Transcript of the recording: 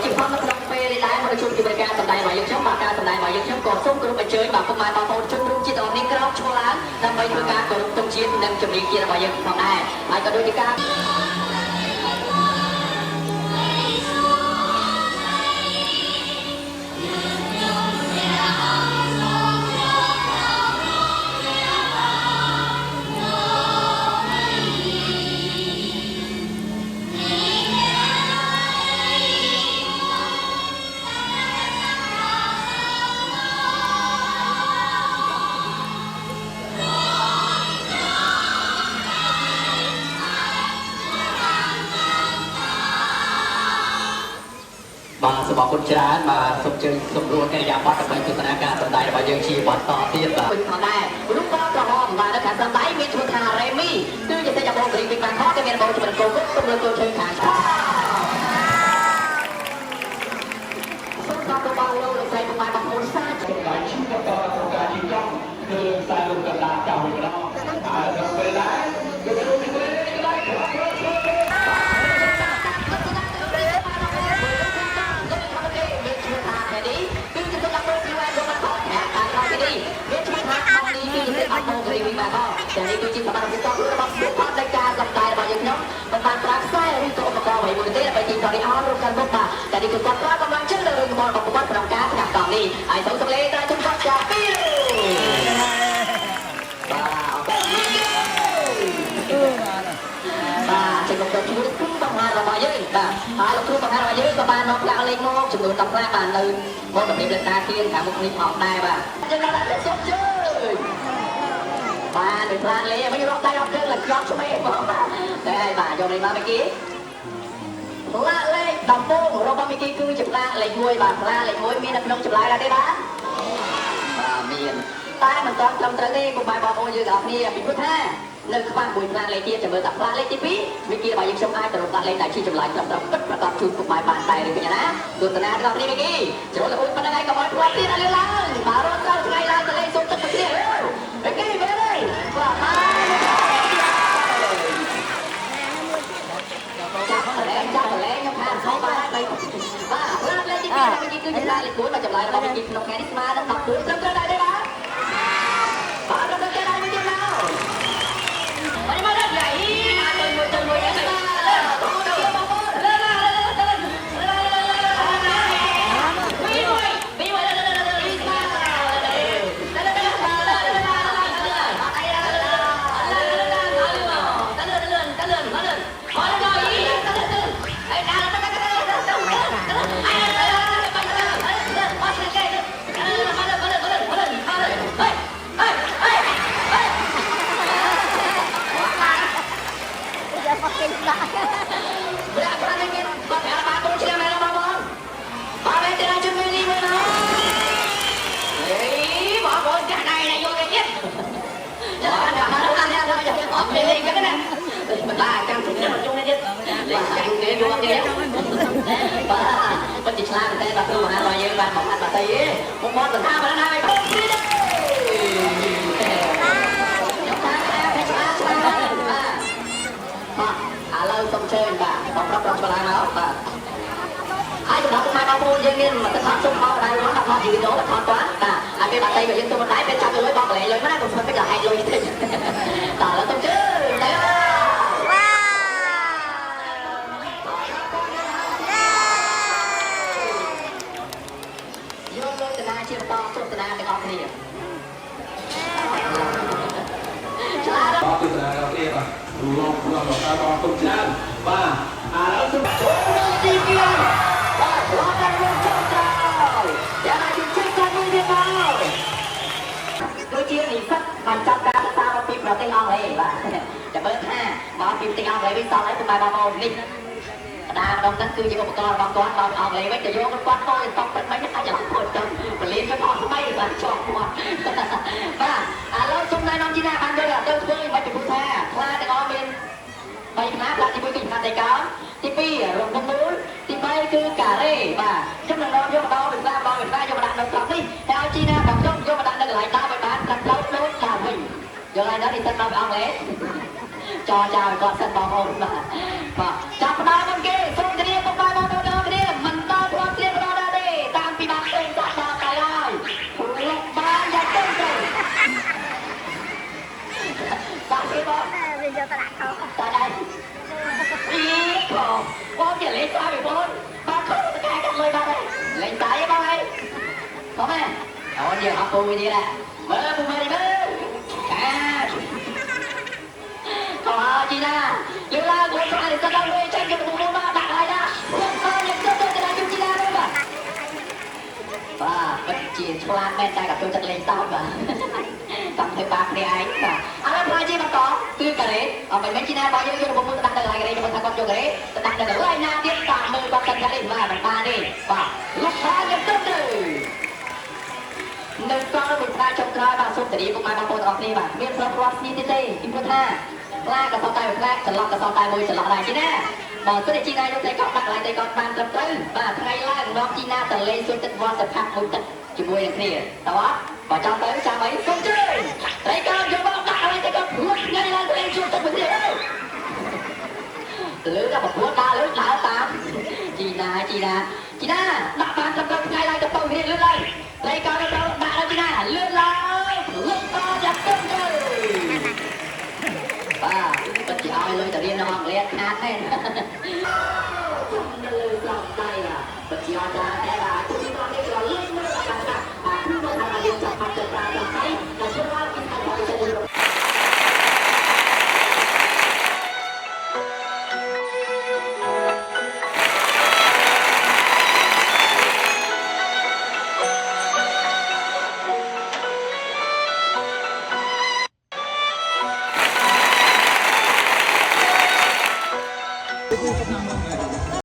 ជាផងនៅក្នុងពេលនេះដែរមកជួបជាមួយការសម្ដែងរបស់យើងខ្ញុំបាទការសម្ដែងរបស់យើងខ្ញុំក៏សូមគោរពអញ្ជើញបាទពុកម៉ែបងប្អូនជនរួមជាតិរបស់នេះក្រោកឈរឡើងដើម្បីធ្វើការគោរពទង់ជាតិនិងជំនឿជាតិរបស់យើងផងដែរហើយក៏ដូចជាការបាទសូមអរគុណច្រើនបាទសូមជើញសូមរួចកិរិយាបថដើម្បីទស្សនាការសម្ដែងរបស់យើងជាបន្តទៀតបាទពេញផងដែររូបបក្រហមបាទនៅខាងសម្ដែងមានឈ្មោះថារ៉េមីគឺជាសេចក្ដីបងរីពីបាំងខគេមានបងជំនឿគោគុកទំនួលចូលជើងខាងឆ្វេងសូមតាមទៅបងលោកលោកស្រីពុកម៉ែបងប្អូនសាច់សម្ដែងឈ្មោះបន្តក្នុងការជិះចង់គឺខ្សែលោកកណ្ដាលចៅវិញម្ដងហើយដល់ពេលដែរគឺរូបនេះគឺដៃក្រោយអត់មករីវិបាទតែនេះគឺជាសម្បត្តិពិសេសរបស់ពួកគាត់នៃការសម្ដែងរបស់យើងខ្ញុំមិនបានប្រើខ្សែឬក៏ឧបករណ៍អ្វីមួយទេដើម្បីជិះដល់នេះអស់រួមกันមកបាទតែនេះគឺគាត់ប្រើកម្លាំងជើងនៅរឿងរបស់គាត់ក្នុងការស្កាត់តនេះហើយសូមសម្លេងតែជុំគាត់ចាពីបាទអរគុណបាទជាលោកគ្រូគ្រូបង្ហាញរបស់យើងបាទហើយលោកគ្រូបង្ហាញរបស់យើងក៏បាននាំផ្លាកលេខមកចំនួន10ផ្លាកបាទនៅមករបៀបលេខតាគៀនខាងមុខនេះផងដែរបាទយើងដល់តែសុំជើញបាទនៅផ្លាកលេខមិនរកដៃរកជើងឡើងជាប់ឆ្វេងបងតែហើយបាទយកលេខមកមីគីផ្លាកលេខដំបូងរបស់មីគីគឺជាផ្លាកលេខ1បាទផ្លាកលេខ1មាននៅក្នុងចម្លើយដែរទេបាទមានតែមិនទាន់ត្រឹមត្រូវទេពុកម៉ែបងប្អូនយើងទាំងអស់គ្នាពីព្រោះថានៅខ្វះមួយផ្លាកលេខទៀតចាំមើលតែផ្លាកលេខទី2មីគីរបស់យើងខ្ញុំអាចទៅរកផ្លាកលេខដែលជាចម្លើយត្រឹមត្រូវពិតប្រាកដជូនពុកម៉ែបានដែរឬវិញណាទស្សនាទាំងអស់គ្នាមីគីចូលទៅប៉ុណ្្នឹងហើយកុំឲ្យផ្លាកទៀតឲ្យឡើងបាទរត់ទៅថ្ងៃឡើងទៅលេខសុំទឹកទៅទៀតមីគីមែនទេបាទចាប់កលែងខ្ញុំខានខំបាទបាទផ្លាកលេខទី2របស់មីគីគឺជាផ្លាកលេខ1មកចម្លើយរបស់មីគីក្នុងថ្ងៃនេះស្មើនឹង14ត្រឹមត្រូវដែរទេបាទបាទត្រឹមត្រូវដែរមីគីណាมันจะឆ្លាតតែបាទគ្រូបង្ហាញរបស់យើងបានបង្ហាញបាតីទេមកមកសន្តាបានហើយបងនេះទេខ្ញុំថាតែឆ្លាតបាទឥឡូវសូមជើញបាទបងប្រុសឆ្លាតមកបាទហើយសម្រាប់ពុកម៉ែបងប្អូនយើងមានមកទឹកសុំមកដែររត់ដល់ថតវីដេអូថតតាន់បាទហើយពេលបាតីរបស់យើងទៅមិនដែរពេលចាប់លុយបងកន្លែងលុយមកណាកុំស្គាល់ពេកដល់ហែកលុយទេតើឥឡូវសូមជើញទៅជាបន្តទស្សនាទាំងអស់គ្នាឆ្លាតទស្សនាទាំងអស់គ្នាបាទលោកតាមបងទុំច្រើនបាទឥឡូវសូមចូលទី2បាទរត់ដល់លោកចូលក្រោយយ៉ាងណាជាចេះគាត់មួយទៀតមកដូចជានិស្សិតបញ្ចប់ការសិក្សាមកពីប្រទេសអង់គ្លេសបាទចាំមើលថាមកពីប្រទេសអង់គ្លេសវិញតោះឲ្យពុកម៉ែបងប្អូននេះដាម្ដងហ្នឹងគឺជាឧបករណ៍របស់គាត់ដល់អង់គ្លេសវិញទៅយកគាត់ទៅតបពេញមិនអាចจะพูดទៅបលីនគាត់អត់ស្បៃបាទជាប់គាត់បាទឥឡូវសូមណែនាំជីណាបានយកទៅធ្វើមិនពីថាខ្លាទាំងអស់មាន3ខ្លាខ្លាទី1គឺខ្លាដៃកោទី2រំដំមូលទី3គឺការ៉េបាទខ្ញុំនឹងនាំយកដល់វិសាយកមកដាក់នៅត្រង់នេះហើយជីណាបងខ្ញុំយកមកដាក់នៅកន្លែងដើមឲ្យបានត្រឹមត្រូវដូចតាមវិញយកឲ្យដល់នេះទៅដល់អង់គ្លេសចោលគាត់សិនបងប្អូនបាទចាប់ផ្ដើមមកគេសូមជម្រាបពុកម៉ែបងប្អូនទាំងអស់គ្នាមិនដល់ bom giờ lấy sao bị bom ba không tất cả các lời ba đây lấy tay với bao ấy có mẹ đó giờ học bùi đi nè mơ bùi đi mơ à có chị nè lưu la của tôi thì sao đâu tranh cái bùi ba đặt lại ra không có những cơ tôi là chúng chị nè đâu mà và bất chỉ choan men tay gặp tôi chân lên tao mà cầm thấy bạc để ấy mà anh em chi mà có tươi cả đấy mình mấy chị na bao nhiêu cái bông đặt lại cái đây cho mình thằng con cho cái đặt lại na tiếp tạm mười con chân cái và mình ba đi và lúc hai nhận tốt rồi nâng cao mình ra trong trái và xuống từ cũng mai bằng con ọt đi mà miền Bắc Cross City im quân ha laกับsau tay một laจะล็อกกับsau tay môiจะล็อกอะไรจีน่าบอกก็ได้จีน่ายกใจกอดดักอะไรใจกอดบานตึ้งตึ้งมาไทยล่างน้องจีน่าแต่เลยสุดตึกวอนแต่พักมุดตึกจุ่มมวยอย่างนี้แต่ว่าบอกจำtớiจำไว้công chơiใจกอดยกบอกดักอะไรใจกอดหัวไงล่ะตัวเองสุดตึกเหมือนเดิมหรือจะบอกหัวตาหรือหลาตามจีน่าดักบานตึ้งตึ้งไงล่ะจะต้องเรียนเรื่อยใจกอดเราดักแล้วจีน่าเลื่อนเลยลุกต่อจากตึ้งเลยป้าก็จะเอาเลยแต่เรียนน้องเรียนนาแน่นเลยปลอบใจอ่ะปัจจัยจะได้ละทุกที่ตอนนี้เราเล่นไม่ได้กันค่ะผู้บริหารเรียนจับพัดจับปลาจับไก่แต่เชื่อว่ากินไข่จะดี